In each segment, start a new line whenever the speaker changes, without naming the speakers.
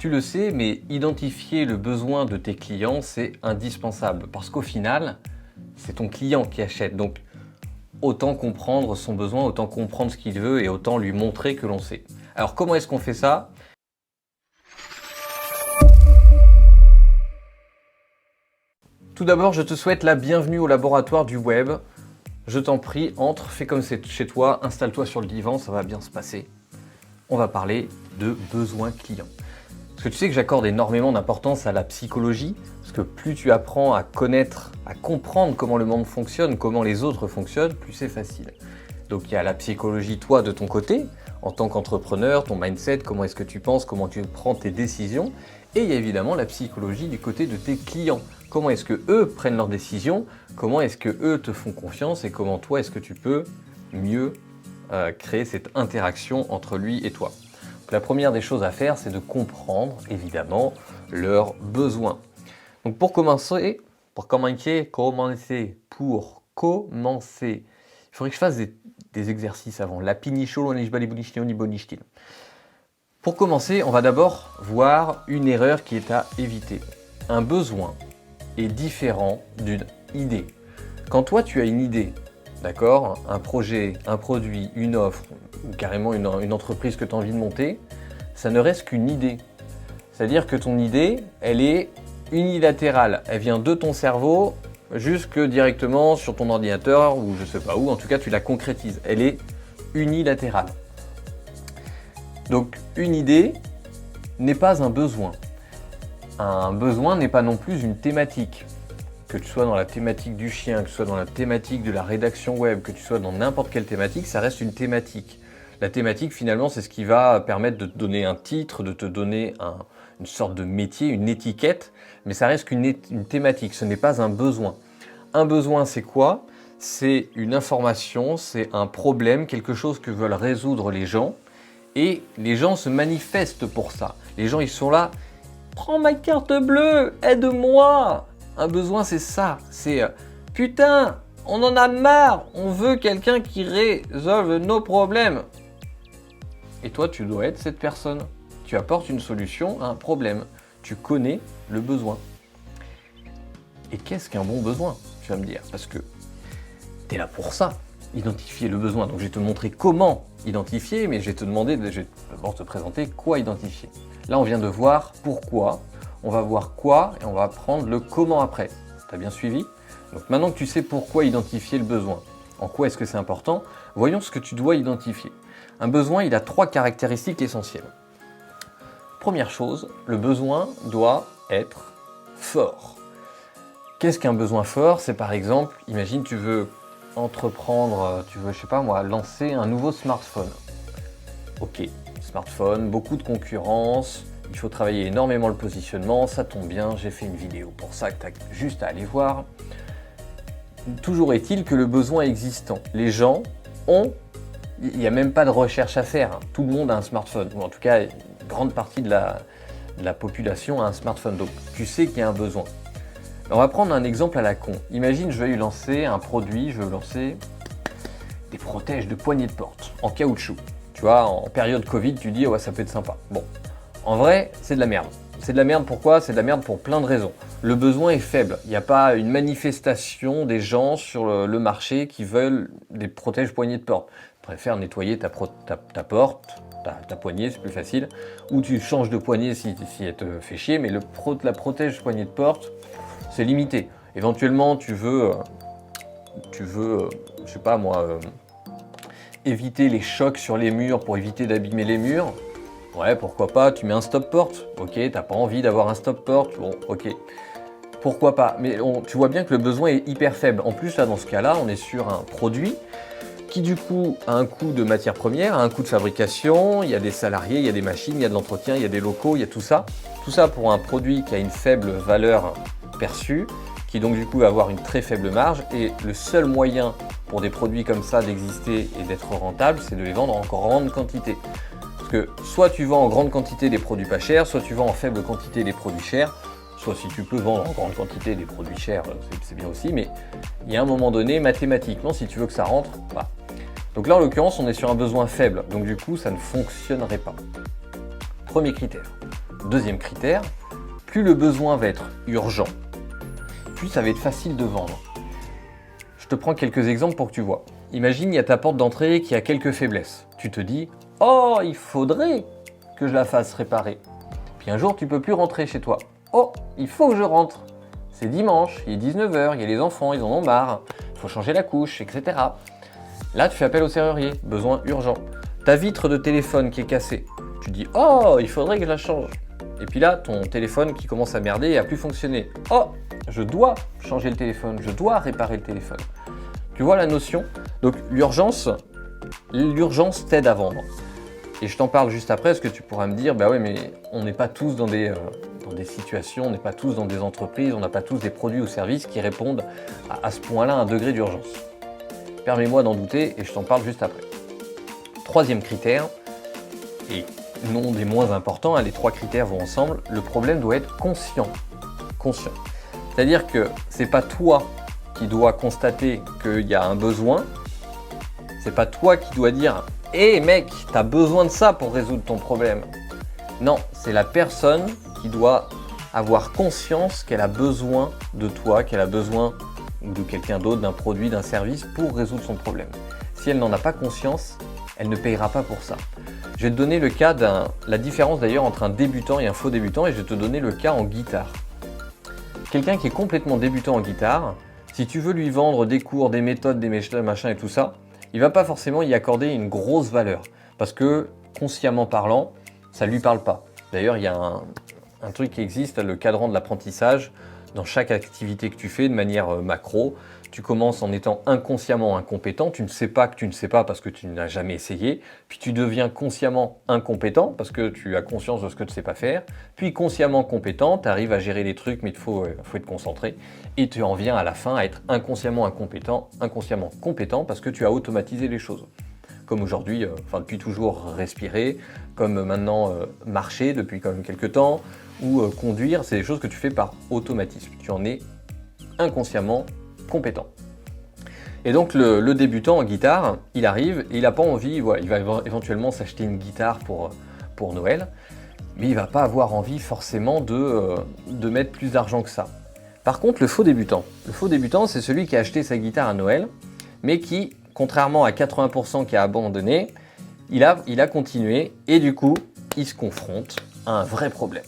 Tu le sais, mais identifier le besoin de tes clients, c'est indispensable parce qu'au final, c'est ton client qui achète. Donc, autant comprendre son besoin, autant comprendre ce qu'il veut et autant lui montrer que l'on sait. Alors, comment est-ce qu'on fait ça? Tout d'abord, je te souhaite la bienvenue au laboratoire du web. Je t'en prie, entre, fais comme c'est chez toi, installe-toi sur le divan, ça va bien se passer. On va parler de besoins clients. Parce que tu sais que j'accorde énormément d'importance à la psychologie, parce que plus tu apprends à connaître, à comprendre comment le monde fonctionne, comment les autres fonctionnent, plus c'est facile. Donc il y a la psychologie, toi, de ton côté, en tant qu'entrepreneur, ton mindset, comment est-ce que tu penses, comment tu prends tes décisions, et il y a évidemment la psychologie du côté de tes clients. Comment est-ce que eux prennent leurs décisions, comment est-ce que eux te font confiance et comment toi est-ce que tu peux mieux créer cette interaction entre lui et toi. La première des choses à faire, c'est de comprendre, évidemment, leurs besoins. Donc pour commencer, il faudrait que je fasse des exercices avant. Pour commencer, on va d'abord voir une erreur qui est à éviter. Un besoin est différent d'une idée. Quand toi, tu as une idée, d'accord, un projet, un produit, une offre, ou carrément une entreprise que tu as envie de monter, ça ne reste qu'une idée. C'est-à-dire que ton idée, elle est unilatérale. Elle vient de ton cerveau jusque directement sur ton ordinateur ou je ne sais pas où. En tout cas, tu la concrétises. Elle est unilatérale. Donc, une idée n'est pas un besoin. Un besoin n'est pas non plus une thématique. Que tu sois dans la thématique du chien, que tu sois dans la thématique de la rédaction web, que tu sois dans n'importe quelle thématique, ça reste une thématique. La thématique, finalement, c'est ce qui va permettre de te donner un titre, de te donner une sorte de métier, une étiquette, mais ça reste qu'une thématique, ce n'est pas un besoin. Un besoin, c'est quoi? C'est une information, c'est un problème, quelque chose que veulent résoudre les gens, et les gens se manifestent pour ça. Les gens, ils sont là, « Prends ma carte bleue, aide-moi !» Un besoin, c'est ça, c'est « Putain, on en a marre, on veut quelqu'un qui résolve nos problèmes !» Et toi, tu dois être cette personne. Tu apportes une solution à un problème. Tu connais le besoin. Et qu'est-ce qu'un bon besoin? Tu vas me dire, parce que tu es là pour ça, identifier le besoin. Donc je vais te montrer comment identifier, mais je vais d'abord te présenter quoi identifier. Là, on vient de voir pourquoi, on va voir quoi et on va prendre le comment après. Tu as bien suivi? Donc maintenant que tu sais pourquoi identifier le besoin, en quoi est-ce que c'est important, voyons ce que tu dois identifier. Un besoin, il a 3 caractéristiques essentielles. Première chose, le besoin doit être fort. Qu'est-ce qu'un besoin fort? C'est par exemple, imagine tu veux entreprendre, tu veux, je sais pas moi, lancer un nouveau smartphone. Ok, smartphone, beaucoup de concurrence, il faut travailler énormément le positionnement, ça tombe bien, j'ai fait une vidéo pour ça que tu as juste à aller voir. Toujours est-il que le besoin est existant. Les gens ont, il n'y a même pas de recherche à faire, tout le monde a un smartphone, ou en tout cas, une grande partie de la population a un smartphone, donc tu sais qu'il y a un besoin. On va prendre un exemple à la con. Imagine, je vais lancer un produit, je veux lancer des protèges de poignées de porte en caoutchouc. Tu vois, en période Covid, tu dis, ouais, ça peut être sympa. Bon, en vrai, c'est de la merde. C'est de la merde pourquoi? C'est de la merde pour plein de raisons. Le besoin est faible. Il n'y a pas une manifestation des gens sur le marché qui veulent des protèges poignées de porte. Tu préfères nettoyer ta porte, ta poignée, c'est plus facile. Ou tu changes de poignée si elle te fait chier, mais la protège poignée de porte, c'est limité. Éventuellement, tu veux, je sais pas moi, éviter les chocs sur les murs pour éviter d'abîmer les murs. Ouais, pourquoi pas, tu mets un stop-porte. Ok, t'as pas envie d'avoir un stop-porte. Bon, ok. Pourquoi pas? Mais tu vois bien que le besoin est hyper faible. En plus, là, dans ce cas-là, on est sur un produit qui, du coup, a un coût de matière première, a un coût de fabrication, il y a des salariés, il y a des machines, il y a de l'entretien, il y a des locaux, il y a tout ça. Tout ça pour un produit qui a une faible valeur perçue, qui donc du coup va avoir une très faible marge. Et le seul moyen pour des produits comme ça d'exister et d'être rentable, c'est de les vendre en grande quantité. Parce que soit tu vends en grande quantité des produits pas chers, soit tu vends en faible quantité des produits chers, soit si tu peux vendre en grande quantité des produits chers, c'est bien aussi, mais il y a un moment donné, mathématiquement, si tu veux que ça rentre, bah. Donc là, en l'occurrence, on est sur un besoin faible, donc du coup, ça ne fonctionnerait pas. Premier critère. Deuxième critère, plus le besoin va être urgent, plus ça va être facile de vendre. Je te prends quelques exemples pour que tu vois. Imagine, il y a ta porte d'entrée qui a quelques faiblesses. Tu te dis « Oh, il faudrait que je la fasse réparer. » Puis un jour, tu ne peux plus rentrer chez toi. « Oh, il faut que je rentre. C'est dimanche, il est 19h, il y a les enfants, ils en ont marre. Il faut changer la couche, etc. » Là, tu fais appel au serrurier. Besoin urgent. Ta vitre de téléphone qui est cassée. Tu dis « Oh, il faudrait que je la change. » Et puis là, ton téléphone qui commence à merder et à plus fonctionner. « Oh, je dois changer le téléphone, je dois réparer le téléphone. » Tu vois la notion? Donc l'urgence t'aide à vendre. Et je t'en parle juste après, parce que tu pourras me dire, bah ouais, mais on n'est pas tous dans des situations, on n'est pas tous dans des entreprises, on n'a pas tous des produits ou services qui répondent à ce point-là à un degré d'urgence. Permets-moi d'en douter et je t'en parle juste après. Troisième critère, et non des moins importants, les trois critères vont ensemble, le problème doit être conscient. Conscient. C'est-à-dire que c'est pas toi qui dois constater qu'il y a un besoin, c'est pas toi qui dois dire « Hé mec, t'as besoin de ça pour résoudre ton problème ». Non, c'est la personne qui doit avoir conscience qu'elle a besoin de toi, qu'elle a besoin de quelqu'un d'autre, d'un produit, d'un service pour résoudre son problème. Si elle n'en a pas conscience, elle ne payera pas pour ça. Je vais te donner le cas la différence d'ailleurs entre un débutant et un faux débutant, et je vais te donner le cas en guitare. Quelqu'un qui est complètement débutant en guitare, si tu veux lui vendre des cours, des méthodes, des machins et tout ça, il ne va pas forcément y accorder une grosse valeur. Parce que, consciemment parlant, ça ne lui parle pas. D'ailleurs, il y a un truc qui existe, le cadran de l'apprentissage. Dans chaque activité que tu fais de manière macro, tu commences en étant inconsciemment incompétent. Tu ne sais pas que tu ne sais pas parce que tu n'as jamais essayé. Puis tu deviens consciemment incompétent parce que tu as conscience de ce que tu ne sais pas faire. Puis consciemment compétent, tu arrives à gérer les trucs, mais il faut être concentré. Et tu en viens à la fin à être inconsciemment incompétent, inconsciemment compétent parce que tu as automatisé les choses. Comme aujourd'hui, depuis toujours respirer, comme maintenant marcher depuis quand même quelques temps, ou conduire, c'est des choses que tu fais par automatisme. Tu en es inconsciemment compétent. Et donc le débutant en guitare, il arrive et il n'a pas envie, voilà, il va éventuellement s'acheter une guitare pour Noël, mais il ne va pas avoir envie forcément de mettre plus d'argent que ça. Par contre, le faux débutant, c'est celui qui a acheté sa guitare à Noël, mais qui, contrairement à 80% qui a abandonné, il a continué et du coup, il se confronte à un vrai problème.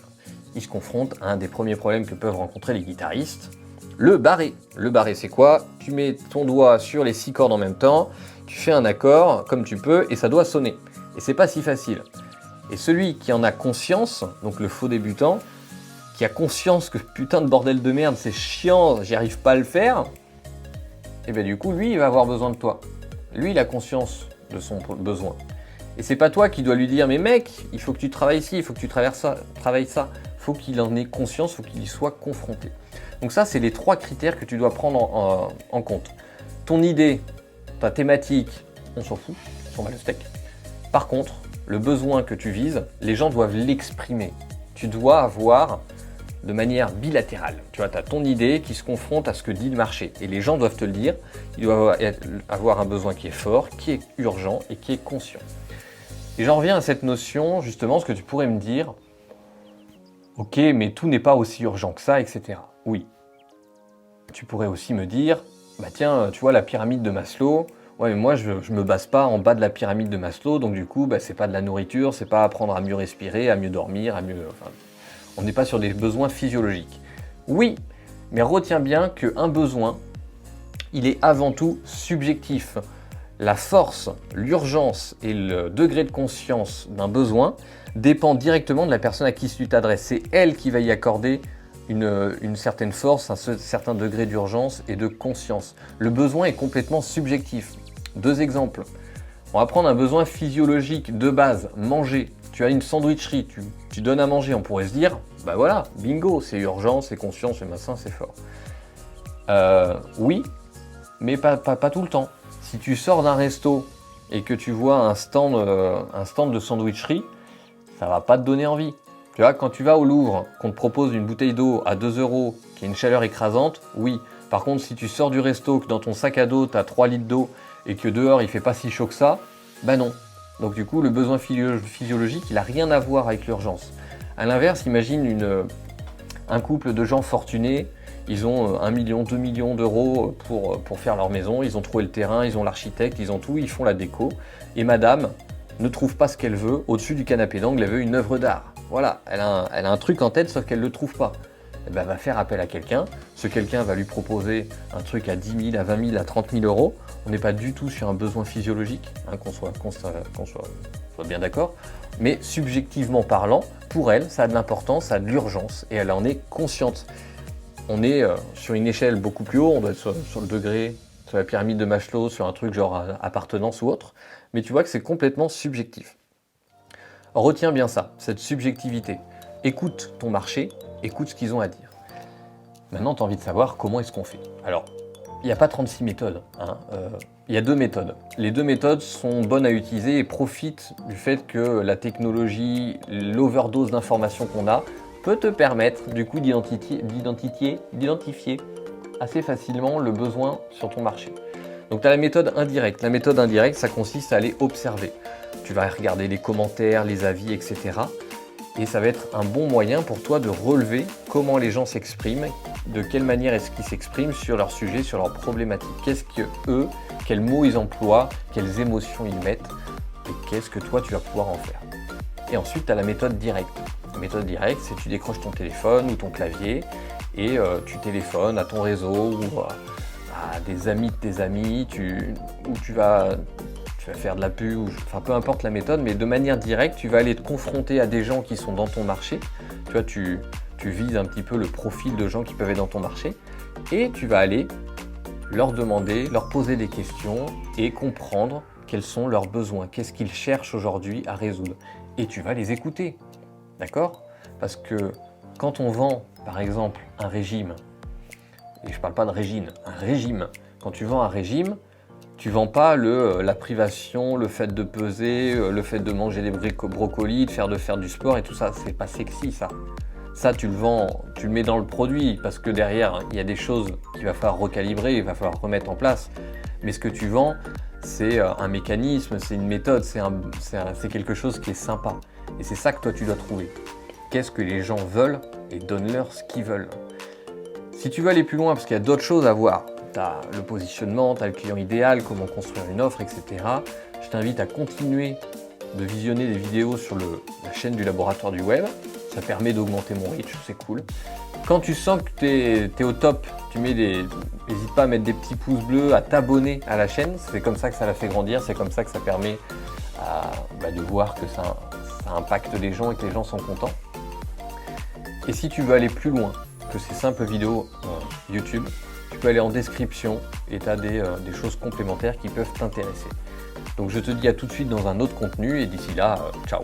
Il se confronte à un des premiers problèmes que peuvent rencontrer les guitaristes, le barré. Le barré, c'est quoi? Tu mets ton doigt sur les 6 cordes en même temps, tu fais un accord comme tu peux et ça doit sonner. Et c'est pas si facile. Et celui qui en a conscience, donc le faux débutant, qui a conscience que putain de bordel de merde, c'est chiant, j'y arrive pas à le faire, et bien du coup, lui, il va avoir besoin de toi. Lui, il a conscience de son besoin. Et c'est pas toi qui dois lui dire, mais mec, il faut que tu travailles ici, il faut que tu travailles ça. Il faut qu'il en ait conscience, il faut qu'il y soit confronté. Donc ça, c'est les 3 critères que tu dois prendre en compte. Ton idée, ta thématique, on s'en fout, on s'en bat le steak. Par contre, le besoin que tu vises, les gens doivent l'exprimer. Tu dois avoir de manière bilatérale. Tu vois, tu as ton idée qui se confronte à ce que dit le marché. Et les gens doivent te le dire. Ils doivent avoir un besoin qui est fort, qui est urgent et qui est conscient. Et j'en reviens à cette notion, justement, ce que tu pourrais me dire, ok, mais tout n'est pas aussi urgent que ça, etc. Oui. Tu pourrais aussi me dire, bah tiens, tu vois la pyramide de Maslow, ouais, mais moi je me base pas en bas de la pyramide de Maslow, donc du coup, bah, c'est pas de la nourriture, c'est pas apprendre à mieux respirer, à mieux dormir, on n'est pas sur des besoins physiologiques. Oui, mais retiens bien qu'un besoin, il est avant tout subjectif. La force, l'urgence et le degré de conscience d'un besoin dépend directement de la personne à qui tu t'adresses. C'est elle qui va y accorder une certaine force, un certain degré d'urgence et de conscience. Le besoin est complètement subjectif. 2 exemples. On va prendre un besoin physiologique de base, manger. Tu as une sandwicherie, tu donnes à manger, on pourrait se dire, bah voilà, bingo, c'est urgent, c'est conscient, c'est machin, c'est fort. Oui, mais pas tout le temps. Si tu sors d'un resto et que tu vois un stand de sandwicherie, ça va pas te donner envie. Tu vois, quand tu vas au Louvre, qu'on te propose une bouteille d'eau à 2 €, qui a une chaleur écrasante, oui. Par contre, si tu sors du resto, que dans ton sac à dos, tu as 3 litres d'eau et que dehors, il fait pas si chaud que ça, bah non. Donc du coup, le besoin physiologique, il n'a rien à voir avec l'urgence. À l'inverse, imagine un couple de gens fortunés, ils ont 1 million, 2 millions d'euros pour faire leur maison, ils ont trouvé le terrain, ils ont l'architecte, ils ont tout, ils font la déco, et madame ne trouve pas ce qu'elle veut, au-dessus du canapé d'angle, elle veut une œuvre d'art. Voilà, elle a un truc en tête, sauf qu'elle ne le trouve pas. Eh ben, elle va faire appel à quelqu'un, ce quelqu'un va lui proposer un truc à 10 000, à 20 000, à 30 000 euros. On n'est pas du tout sur un besoin physiologique, hein, qu'on soit bien d'accord, mais subjectivement parlant, pour elle, ça a de l'importance, ça a de l'urgence, et elle en est consciente. On est sur une échelle beaucoup plus haut, on doit être sur le degré, sur la pyramide de Maslow, sur un truc genre appartenance ou autre, mais tu vois que c'est complètement subjectif. Retiens bien ça, cette subjectivité. Écoute ton marché, écoute ce qu'ils ont à dire. Maintenant, tu as envie de savoir comment est-ce qu'on fait. Alors, il n'y a pas 36 méthodes, hein. Il y a 2 méthodes. Les 2 méthodes sont bonnes à utiliser et profitent du fait que la technologie, l'overdose d'informations qu'on a, peut te permettre du coup d'identifier assez facilement le besoin sur ton marché. Donc tu as la méthode indirecte. La méthode indirecte, ça consiste à aller observer. Tu vas regarder les commentaires, les avis, etc. Et ça va être un bon moyen pour toi de relever comment les gens s'expriment, de quelle manière est-ce qu'ils s'expriment sur leur sujet, sur leurs problématiques. Qu'est-ce que eux, quels mots ils emploient, quelles émotions ils mettent, et qu'est-ce que toi tu vas pouvoir en faire. Et ensuite, tu as la méthode directe. La méthode directe, c'est tu décroches ton téléphone ou ton clavier et tu téléphones à ton réseau ou à des amis de tes amis, ou tu vas faire de la pub, enfin peu importe la méthode, mais de manière directe, tu vas aller te confronter à des gens qui sont dans ton marché. Tu vois, tu vises un petit peu le profil de gens qui peuvent être dans ton marché et tu vas aller leur demander, leur poser des questions et comprendre quels sont leurs besoins, qu'est-ce qu'ils cherchent aujourd'hui à résoudre. Et tu vas les écouter, d'accord? Parce que quand on vend, par exemple, un régime, et je ne parle pas de régime, un régime, quand tu vends un régime, tu ne vends pas la privation, le fait de peser, le fait de manger des brocolis, de faire du sport et tout ça, c'est pas sexy ça. Ça, tu le vends, tu le mets dans le produit parce que derrière, il y a des choses qu'il va falloir recalibrer, il va falloir remettre en place. Mais ce que tu vends, c'est un mécanisme, c'est une méthode, c'est quelque chose qui est sympa. Et c'est ça que toi, tu dois trouver. Qu'est-ce que les gens veulent et donne-leur ce qu'ils veulent. Si tu veux aller plus loin, parce qu'il y a d'autres choses à voir, tu as le positionnement, tu as le client idéal, comment construire une offre, etc. Je t'invite à continuer de visionner des vidéos sur la chaîne du laboratoire du web. Ça permet d'augmenter mon reach, c'est cool. Quand tu sens que tu es au top, n'hésite pas à mettre des petits pouces bleus, à t'abonner à la chaîne. C'est comme ça que ça la fait grandir, c'est comme ça que ça permet de voir que ça impacte les gens et que les gens sont contents. Et si tu veux aller plus loin que ces simples vidéos YouTube, tu peux aller en description et tu as des choses complémentaires qui peuvent t'intéresser. Donc je te dis à tout de suite dans un autre contenu et d'ici là, ciao!